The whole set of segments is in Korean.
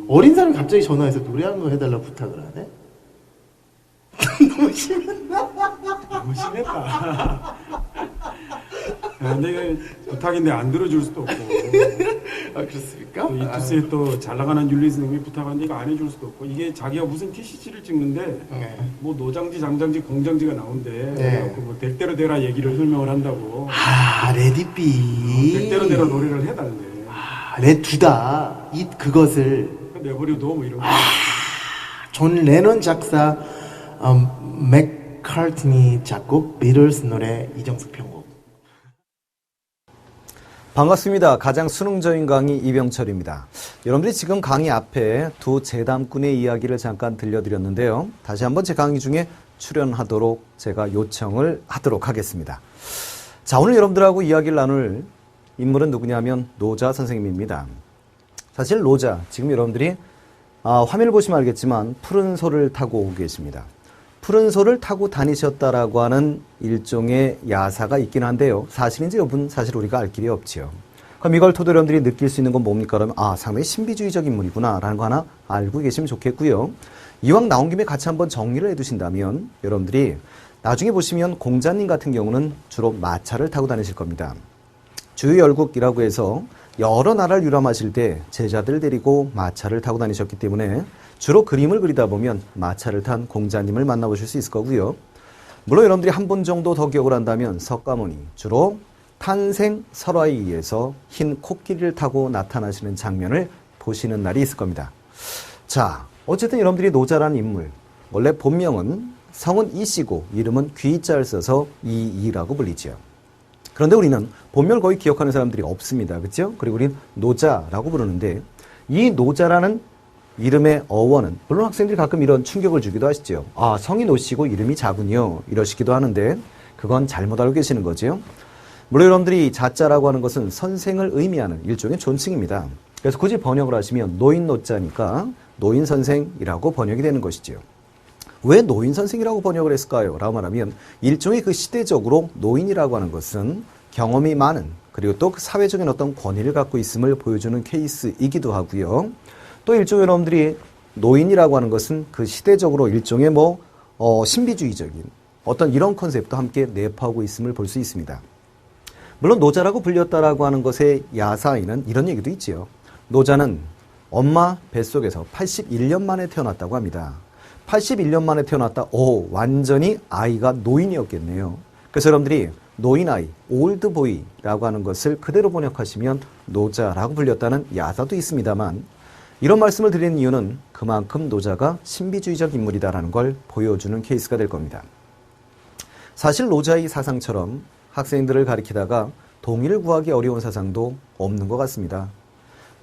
어린 사람이 갑자기 전화해서 노래 한 거 해달라고 부탁을 하네? 너무 심했나? 너무 심했다. 야, 내가 부탁인데 안 들어줄 수도 없고. 아, 그렇습니까? 또 이투스에 또 잘 나가는 율리 선생님이 부탁하는데 이거 안 해줄 수도 없고. 이게 자기가 무슨 TCC를 찍는데 네. 뭐 노장지, 장장지, 공장지가 나온대. 네. 그래갖고 뭐 댁대로 대라 얘기를 설명을 한다고. 아, 레디비. 댁대로 대라 노래를 해달래. 아, 레두다. 그것을 내버려둬 뭐 이런 거. 존 레논 작사, 맥카트니 작곡, 비틀스 노래, 이정석 편곡. 반갑습니다. 가장 수능적인 강의 이병철입니다. 여러분들이 지금 강의 앞에 두 재담꾼의 이야기를 잠깐 들려드렸는데요. 다시 한번 제 강의 중에 출연하도록 제가 요청을 하도록 하겠습니다. 자, 오늘 여러분들하고 이야기를 나눌 인물은 누구냐면 노자 선생님입니다. 사실 노자, 지금 여러분들이 화면을 보시면 알겠지만 푸른 소를 타고 계십니다. 푸른 소를 타고 다니셨다라고 하는 일종의 야사가 있긴 한데요. 사실인지 여부는 사실 우리가 알 길이 없지요. 그럼 이걸 토대로 여러분들이 느낄 수 있는 건 뭡니까? 그러면 상당히 신비주의적 인물이구나 라는 거 하나 알고 계시면 좋겠고요. 이왕 나온 김에 같이 한번 정리를 해두신다면 여러분들이 나중에 보시면 공자님 같은 경우는 주로 마차를 타고 다니실 겁니다. 주유열국이라고 해서 여러 나라를 유람하실 때 제자들 데리고 마차를 타고 다니셨기 때문에 주로 그림을 그리다 보면 마차를 탄 공자님을 만나보실 수 있을 거고요. 물론 여러분들이 한 번 정도 더 기억을 한다면 석가모니 주로 탄생 설화에 의해서 흰 코끼리를 타고 나타나시는 장면을 보시는 날이 있을 겁니다. 자, 어쨌든 여러분들이 노자라는 인물, 원래 본명은 성은 이씨고 이름은 귀자를 써서 이이라고 불리지요. 그런데 우리는 본명을 거의 기억하는 사람들이 없습니다. 그렇죠? 그리고 우리는 노자라고 부르는데 이 노자라는 이름의 어원은 물론 학생들이 가끔 이런 충격을 주기도 하시죠. 성이 노씨고 이름이 자군요. 이러시기도 하는데 그건 잘못 알고 계시는 거죠. 물론 여러분들이 자자라고 하는 것은 선생을 의미하는 일종의 존칭입니다. 그래서 굳이 번역을 하시면 노인 노자니까 노인 선생이라고 번역이 되는 것이지요. 왜 노인 선생이라고 번역을 했을까요? 라고 말하면 일종의 그 시대적으로 노인이라고 하는 것은 경험이 많은 그리고 또 그 사회적인 어떤 권위를 갖고 있음을 보여주는 케이스이기도 하고요. 또 일종의 여러분들이 노인이라고 하는 것은 그 시대적으로 일종의 신비주의적인 어떤 이런 컨셉도 함께 내포하고 있음을 볼 수 있습니다. 물론 노자라고 불렸다라고 하는 것의 야사에는 이런 얘기도 있지요. 노자는 엄마 뱃속에서 81년 만에 태어났다고 합니다. 81년 만에 태어났다. 완전히 아이가 노인이었겠네요. 그래서 여러분들이 노인아이, 올드보이라고 하는 것을 그대로 번역하시면 노자라고 불렸다는 야사도 있습니다만 이런 말씀을 드리는 이유는 그만큼 노자가 신비주의적 인물이다라는 걸 보여주는 케이스가 될 겁니다. 사실 노자의 사상처럼 학생들을 가리키다가 동의를 구하기 어려운 사상도 없는 것 같습니다.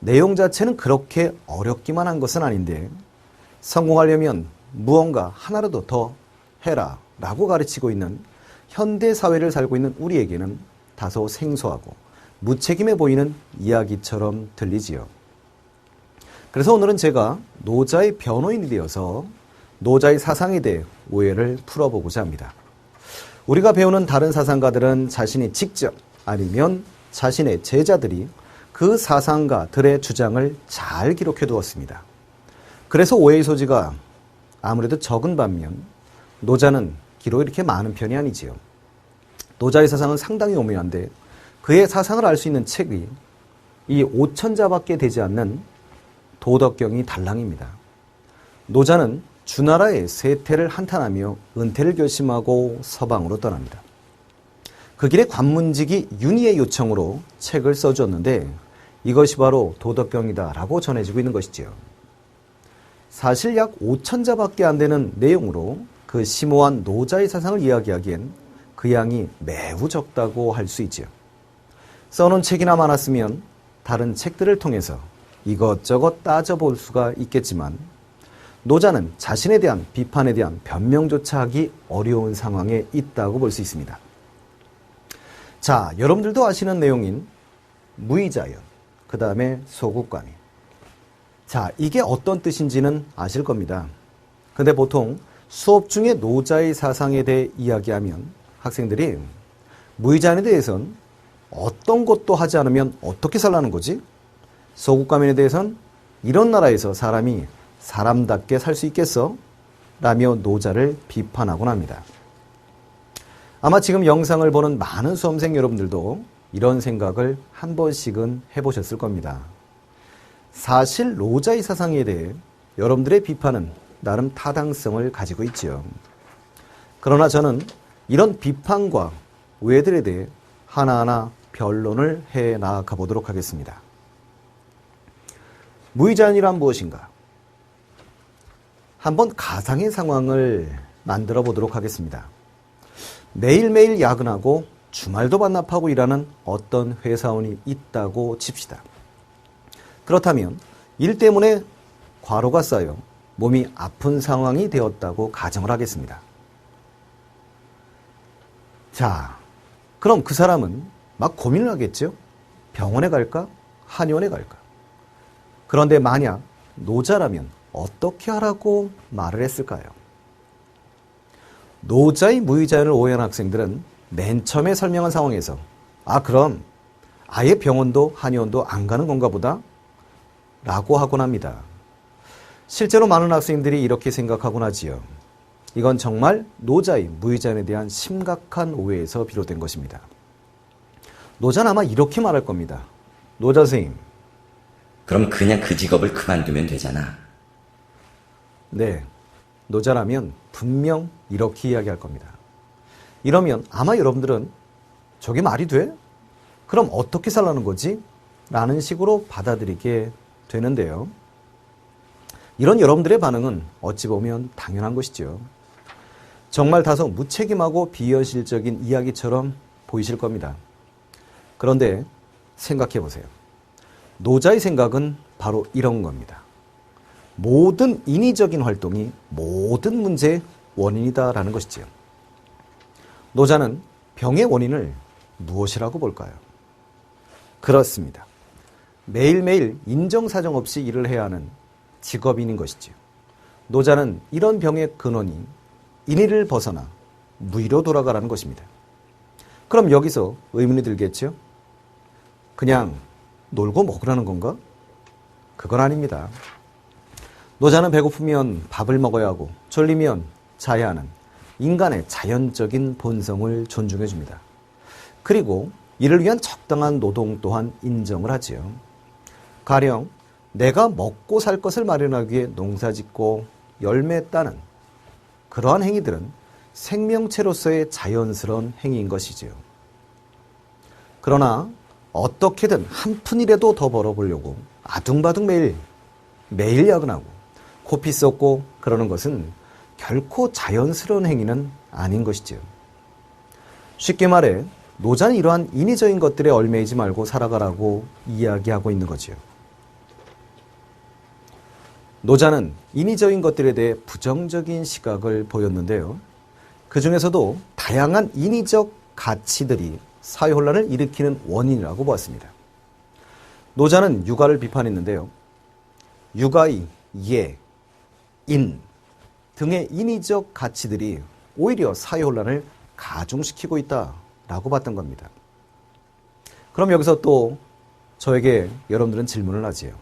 내용 자체는 그렇게 어렵기만 한 것은 아닌데 성공하려면 무언가 하나라도 더 해라 라고 가르치고 있는 현대 사회를 살고 있는 우리에게는 다소 생소하고 무책임해 보이는 이야기처럼 들리지요. 그래서 오늘은 제가 노자의 변호인이 되어서 노자의 사상에 대해 오해를 풀어보고자 합니다. 우리가 배우는 다른 사상가들은 자신이 직접 아니면 자신의 제자들이 그 사상가들의 주장을 잘 기록해 두었습니다. 그래서 오해의 소지가 아무래도 적은 반면 노자는 기록이 이렇게 많은 편이 아니지요. 노자의 사상은 상당히 오묘한데 그의 사상을 알 수 있는 책이 이 5천자밖에 되지 않는 도덕경이 달랑입니다. 노자는 주나라의 세태를 한탄하며 은퇴를 결심하고 서방으로 떠납니다. 그 길에 관문직이 윤희의 요청으로 책을 써주었는데 이것이 바로 도덕경이다라고 전해지고 있는 것이지요. 사실 약 5천자밖에 안 되는 내용으로 그 심오한 노자의 사상을 이야기하기엔 그 양이 매우 적다고 할 수 있지요. 써놓은 책이나 많았으면 다른 책들을 통해서 이것저것 따져볼 수가 있겠지만 노자는 자신에 대한 비판에 대한 변명조차 하기 어려운 상황에 있다고 볼 수 있습니다. 자, 여러분들도 아시는 내용인 무의자연, 그 다음에 소국관인. 자, 이게 어떤 뜻인지는 아실 겁니다. 근데 보통 수업 중에 노자의 사상에 대해 이야기하면 학생들이 무의자연에 대해서는 어떤 것도 하지 않으면 어떻게 살라는 거지? 소국가면에 대해서는 이런 나라에서 사람이 사람답게 살 수 있겠어? 라며 노자를 비판하곤 합니다. 아마 지금 영상을 보는 많은 수험생 여러분들도 이런 생각을 한 번씩은 해보셨을 겁니다. 사실 노자의 사상에 대해 여러분들의 비판은 나름 타당성을 가지고 있지요. 그러나 저는 이런 비판과 오해들에 대해 하나하나 변론을 해 나가 보도록 하겠습니다. 무의자연이란 무엇인가? 한번 가상의 상황을 만들어 보도록 하겠습니다. 매일매일 야근하고 주말도 반납하고 일하는 어떤 회사원이 있다고 칩시다. 그렇다면 일 때문에 과로가 쌓여 몸이 아픈 상황이 되었다고 가정을 하겠습니다. 자, 그럼 그 사람은 막 고민을 하겠죠? 병원에 갈까? 한의원에 갈까? 그런데 만약 노자라면 어떻게 하라고 말을 했을까요? 노자의 무의자연을 오해한 학생들은 맨 처음에 설명한 상황에서 그럼 아예 병원도 한의원도 안 가는 건가 보다? 라고 하곤 합니다. 실제로 많은 학생들이 이렇게 생각하곤 하지요. 이건 정말 노자의 무의자연에 대한 심각한 오해에서 비롯된 것입니다. 노자는 아마 이렇게 말할 겁니다. 노자 선생님. 그럼 그냥 그 직업을 그만두면 되잖아. 네, 노자라면 분명 이렇게 이야기할 겁니다. 이러면 아마 여러분들은 저게 말이 돼? 그럼 어떻게 살라는 거지? 라는 식으로 받아들이게 되는데요. 이런 여러분들의 반응은 어찌 보면 당연한 것이죠. 정말 다소 무책임하고 비현실적인 이야기처럼 보이실 겁니다. 그런데 생각해 보세요. 노자의 생각은 바로 이런 겁니다. 모든 인위적인 활동이 모든 문제의 원인이다라는 것이지요. 노자는 병의 원인을 무엇이라고 볼까요? 그렇습니다. 매일매일 인정사정 없이 일을 해야 하는 직업인인 것이지요. 노자는 이런 병의 근원이 인의를 벗어나 무의로 돌아가라는 것입니다. 그럼 여기서 의문이 들겠죠? 그냥 놀고 먹으라는 건가? 그건 아닙니다. 노자는 배고프면 밥을 먹어야 하고 졸리면 자야 하는 인간의 자연적인 본성을 존중해 줍니다. 그리고 이를 위한 적당한 노동 또한 인정을 하지요. 가령 내가 먹고 살 것을 마련하기 위해 농사짓고 열매 따는 그러한 행위들은 생명체로서의 자연스러운 행위인 것이지요. 그러나 어떻게든 한 푼이라도 더 벌어보려고 아둥바둥 매일 야근하고 코피 쏟고 그러는 것은 결코 자연스러운 행위는 아닌 것이지요. 쉽게 말해 노자는 이러한 인위적인 것들에 얽매이지 말고 살아가라고 이야기하고 있는 거지요. 노자는 인위적인 것들에 대해 부정적인 시각을 보였는데요. 그 중에서도 다양한 인위적 가치들이 사회혼란을 일으키는 원인이라고 보았습니다. 노자는 육아를 비판했는데요. 육아의 예, 인 등의 인위적 가치들이 오히려 사회혼란을 가중시키고 있다라고 봤던 겁니다. 그럼 여기서 또 저에게 여러분들은 질문을 하지요.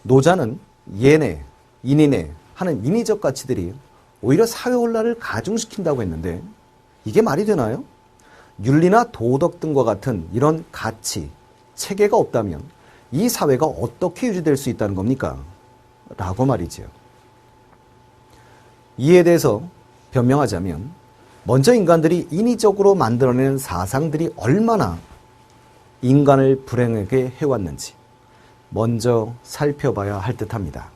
노자는 예네, 인이네 하는 인위적 가치들이 오히려 사회혼란을 가중시킨다고 했는데 이게 말이 되나요? 윤리나 도덕 등과 같은 이런 가치, 체계가 없다면 이 사회가 어떻게 유지될 수 있다는 겁니까? 라고 말이지요. 이에 대해서 변명하자면 먼저 인간들이 인위적으로 만들어낸 사상들이 얼마나 인간을 불행하게 해왔는지 먼저 살펴봐야 할 듯합니다.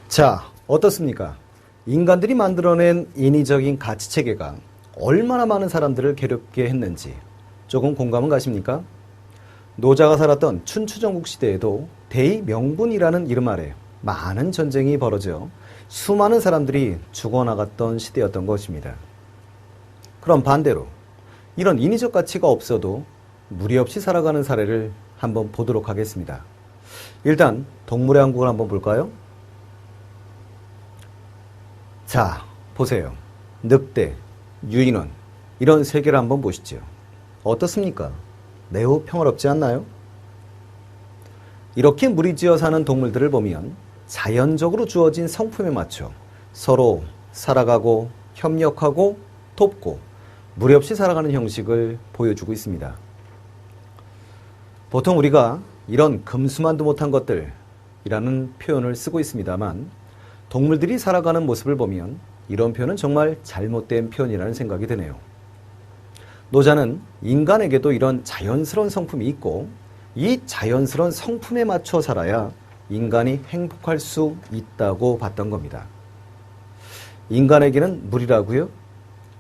자, 어떻습니까? 인간들이 만들어낸 인위적인 가치체계가 얼마나 많은 사람들을 괴롭게 했는지 조금 공감은 가십니까? 노자가 살았던 춘추전국 시대에도 대의명분이라는 이름 아래 많은 전쟁이 벌어져 수많은 사람들이 죽어나갔던 시대였던 것입니다. 그럼 반대로 이런 인위적 가치가 없어도 무리 없이 살아가는 사례를 한번 보도록 하겠습니다. 일단 동물의 왕국을 한번 볼까요? 자, 보세요. 늑대, 유인원 이런 세계를 한번 보시죠. 어떻습니까? 매우 평화롭지 않나요? 이렇게 무리지어 사는 동물들을 보면 자연적으로 주어진 성품에 맞춰 서로 살아가고 협력하고 돕고 무리 없이 살아가는 형식을 보여주고 있습니다. 보통 우리가 이런 금수만도 못한 것들이라는 표현을 쓰고 있습니다만 동물들이 살아가는 모습을 보면 이런 표현은 정말 잘못된 표현이라는 생각이 드네요. 노자는 인간에게도 이런 자연스러운 성품이 있고 이 자연스러운 성품에 맞춰 살아야 인간이 행복할 수 있다고 봤던 겁니다. 인간에게는 무리라고요?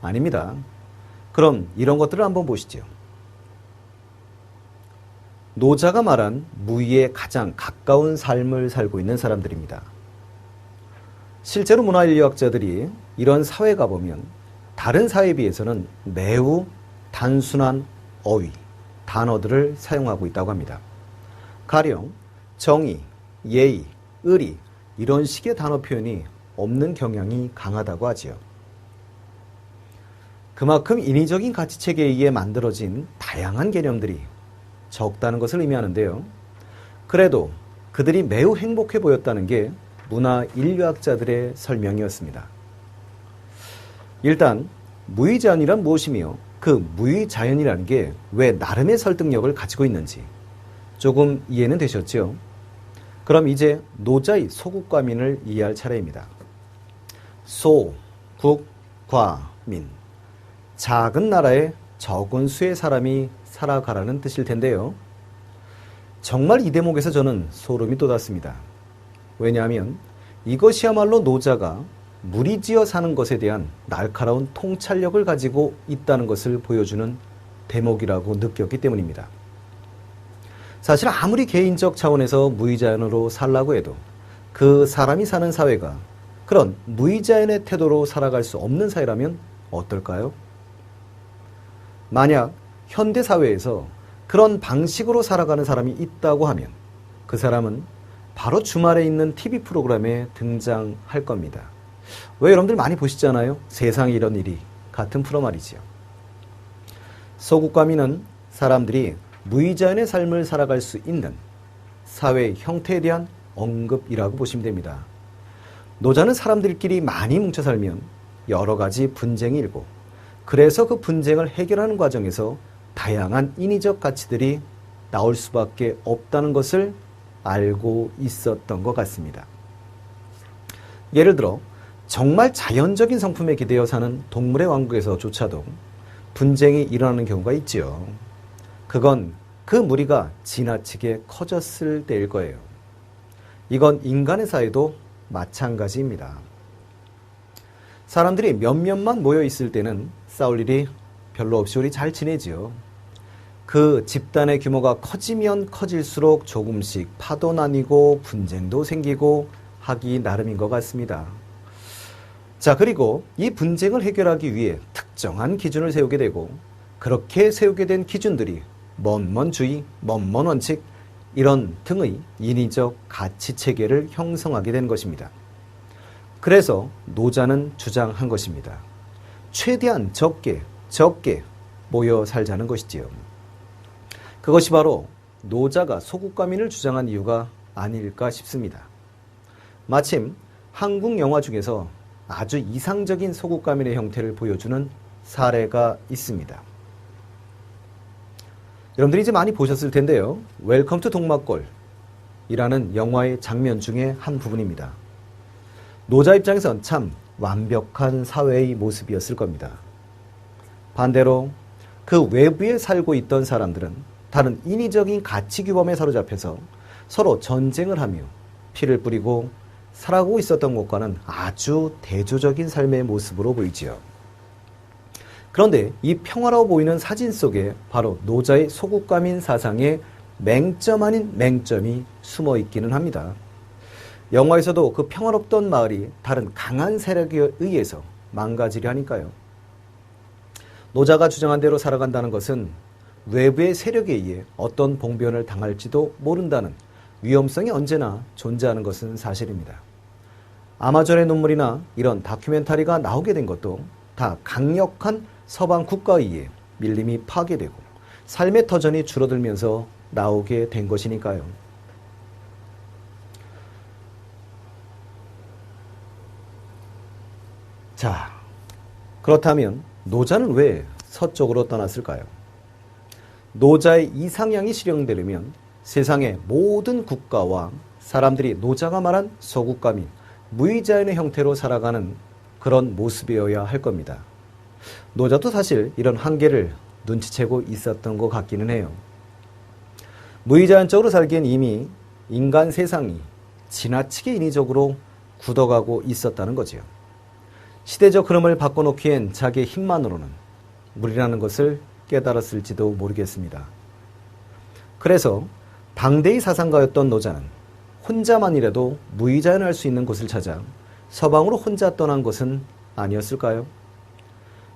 아닙니다. 그럼 이런 것들을 한번 보시죠. 노자가 말한 무의에 가장 가까운 삶을 살고 있는 사람들입니다. 실제로 문화인류학자들이 이런 사회가 보면 다른 사회에 비해서는 매우 단순한 어휘, 단어들을 사용하고 있다고 합니다. 가령 정의, 예의, 의리 이런 식의 단어 표현이 없는 경향이 강하다고 하지요. 그만큼 인위적인 가치체계에 의해 만들어진 다양한 개념들이 적다는 것을 의미하는데요. 그래도 그들이 매우 행복해 보였다는 게 문화인류학자들의 설명이었습니다. 일단 무의자연이란 무엇이며 그 무의자연이라는 게 왜 나름의 설득력을 가지고 있는지 조금 이해는 되셨죠? 그럼 이제 노자의 소국과민을 이해할 차례입니다. 소, 국, 과, 민. 작은 나라에 적은 수의 사람이 살아가라는 뜻일 텐데요. 정말 이 대목에서 저는 소름이 돋았습니다. 왜냐하면 이것이야말로 노자가 무리지어 사는 것에 대한 날카로운 통찰력을 가지고 있다는 것을 보여주는 대목이라고 느꼈기 때문입니다. 사실 아무리 개인적 차원에서 무의자연으로 살라고 해도 그 사람이 사는 사회가 그런 무의자연의 태도로 살아갈 수 없는 사회라면 어떨까요? 만약 현대사회에서 그런 방식으로 살아가는 사람이 있다고 하면 그 사람은 바로 주말에 있는 TV 프로그램에 등장할 겁니다. 왜 여러분들 많이 보시잖아요? 세상에 이런 일이 같은 프로 말이지요. 소국과민은 사람들이 무의자연의 삶을 살아갈 수 있는 사회 형태에 대한 언급이라고 보시면 됩니다. 노자는 사람들끼리 많이 뭉쳐 살면 여러 가지 분쟁이 일고 그래서 그 분쟁을 해결하는 과정에서 다양한 인위적 가치들이 나올 수밖에 없다는 것을 알고 있었던 것 같습니다. 예를 들어 정말 자연적인 성품에 기대어 사는 동물의 왕국에서조차도 분쟁이 일어나는 경우가 있지요. 그건 그 무리가 지나치게 커졌을 때일 거예요. 이건 인간의 사회도 마찬가지입니다. 사람들이 몇몇만 모여 있을 때는 싸울 일이 별로 없이 우리 잘 지내지요. 그 집단의 규모가 커지면 커질수록 조금씩 파도 나뉘고 분쟁도 생기고 하기 나름인 것 같습니다. 자, 그리고 이 분쟁을 해결하기 위해 특정한 기준을 세우게 되고 그렇게 세우게 된 기준들이 먼먼주의, 먼먼원칙 이런 등의 인위적 가치체계를 형성하게 된 것입니다. 그래서 노자는 주장한 것입니다. 최대한 적게 모여 살자는 것이지요. 그것이 바로 노자가 소국과민을 주장한 이유가 아닐까 싶습니다. 마침 한국 영화 중에서 아주 이상적인 소국과민의 형태를 보여주는 사례가 있습니다. 여러분들이 이제 많이 보셨을 텐데요. 웰컴 투 동막골이라는 영화의 장면 중에 한 부분입니다. 노자 입장에선 참 완벽한 사회의 모습이었을 겁니다. 반대로 그 외부에 살고 있던 사람들은 다른 인위적인 가치 규범에 사로잡혀서 서로 전쟁을 하며 피를 뿌리고 살아가고 있었던 것과는 아주 대조적인 삶의 모습으로 보이지요. 그런데 이 평화로워 보이는 사진 속에 바로 노자의 소국가민 사상의 맹점 아닌 맹점이 숨어 있기는 합니다. 영화에서도 그 평화롭던 마을이 다른 강한 세력에 의해서 망가지려 하니까요. 노자가 주장한 대로 살아간다는 것은 외부의 세력에 의해 어떤 봉변을 당할지도 모른다는 위험성이 언제나 존재하는 것은 사실입니다. 아마존의 눈물이나 이런 다큐멘터리가 나오게 된 것도 다 강력한 서방 국가에 의해 밀림이 파괴되고 삶의 터전이 줄어들면서 나오게 된 것이니까요. 자, 그렇다면 노자는 왜 서쪽으로 떠났을까요? 노자의 이상향이 실현되려면 세상의 모든 국가와 사람들이 노자가 말한 소국가민, 무의자연의 형태로 살아가는 그런 모습이어야 할 겁니다. 노자도 사실 이런 한계를 눈치채고 있었던 것 같기는 해요. 무의자연적으로 살기엔 이미 인간 세상이 지나치게 인위적으로 굳어가고 있었다는 거지요. 시대적 흐름을 바꿔놓기엔 자기의 힘만으로는 무리라는 것을 깨달았을지도 모르겠습니다. 그래서 당대의 사상가였던 노자는 혼자만이라도 무의자연할 수 있는 곳을 찾아 서방으로 혼자 떠난 것은 아니었을까요?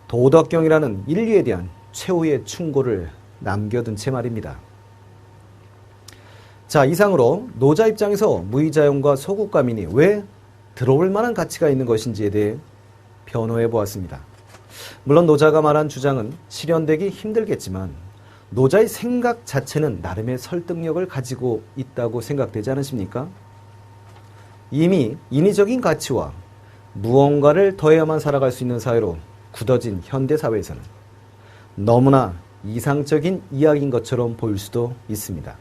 도덕경이라는 인류에 대한 최후의 충고를 남겨둔 채 말입니다. 자, 이상으로 노자 입장에서 무의자연과 소국가민이 왜 들어올 만한 가치가 있는 것인지에 대해 변호해 보았습니다. 물론 노자가 말한 주장은 실현되기 힘들겠지만 노자의 생각 자체는 나름의 설득력을 가지고 있다고 생각되지 않으십니까? 이미 인위적인 가치와 무언가를 더해야만 살아갈 수 있는 사회로 굳어진 현대사회에서는 너무나 이상적인 이야기인 것처럼 보일 수도 있습니다.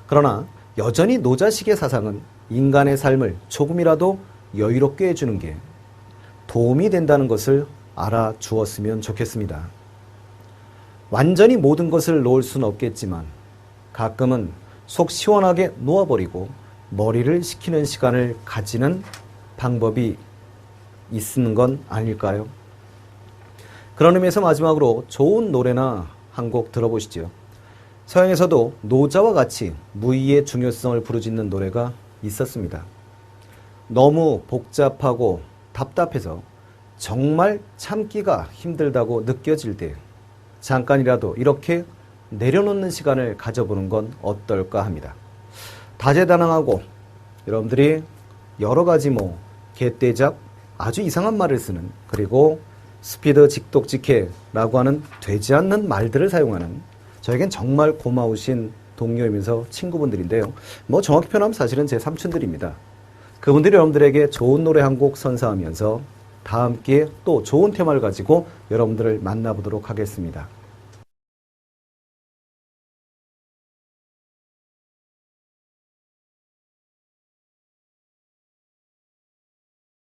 그러나 여전히 노자식의 사상은 인간의 삶을 조금이라도 여유롭게 해주는 게 도움이 된다는 것을 알아주었으면 좋겠습니다. 완전히 모든 것을 놓을 수는 없겠지만 가끔은 속 시원하게 놓아버리고 머리를 식히는 시간을 가지는 방법이 있는 건 아닐까요? 그런 의미에서 마지막으로 좋은 노래나 한 곡 들어보시죠. 서양에서도 노자와 같이 무의의 중요성을 부르짖는 노래가 있었습니다. 너무 복잡하고 답답해서 정말 참기가 힘들다고 느껴질 때 잠깐이라도 이렇게 내려놓는 시간을 가져보는 건 어떨까 합니다. 다재다능하고 여러분들이 여러 가지 개떼작 아주 이상한 말을 쓰는, 그리고 스피드 직독직해라고 하는 되지 않는 말들을 사용하는 저에겐 정말 고마우신 동료이면서 친구분들인데요. 정확히 표현하면 사실은 제 삼촌들입니다. 그분들이 여러분들에게 좋은 노래 한 곡 선사하면서 다음 기회에 또 좋은 테마를 가지고 여러분들을 만나보도록 하겠습니다.